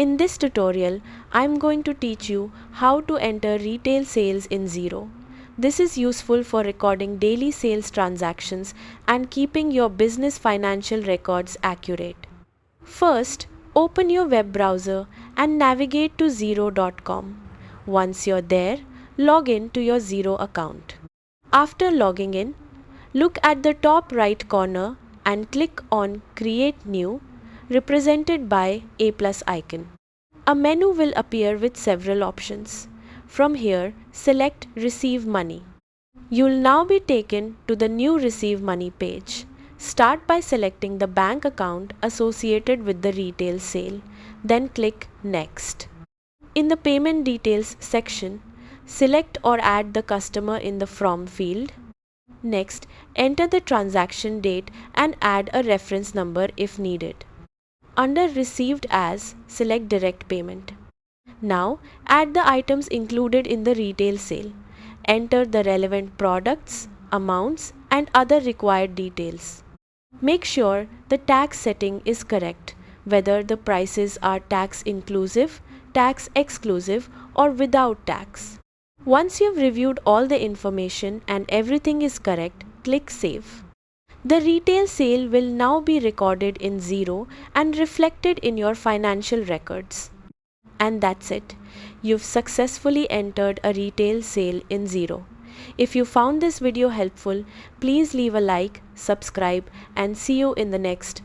In this tutorial, I am going to teach you how to enter retail sales in Xero. This is useful for recording daily sales transactions and keeping your business financial records accurate. First, open your web browser and navigate to Xero.com. Once you're there, log in to your Xero account. After logging in, look at the top right corner and click on Create New, represented by a plus icon. A menu will appear with several options. From here, select Receive Money. You'll now be taken to the new Receive Money page. Start by selecting the bank account associated with the retail sale, then click Next. In the Payment Details section, select or add the customer in the From field. Next, enter the transaction date and add a reference number if needed. Under Received As, select Direct Payment. Now, add the items included in the retail sale. Enter the relevant products, amounts, and other required details. Make sure the tax setting is correct, whether the prices are tax inclusive, tax exclusive, or without tax. Once you've reviewed all the information and everything is correct, click Save. The retail sale will now be recorded in Xero and reflected in your financial records. And that's it. You've successfully entered a retail sale in Xero. If you found this video helpful, please leave a like, subscribe, and see you in the next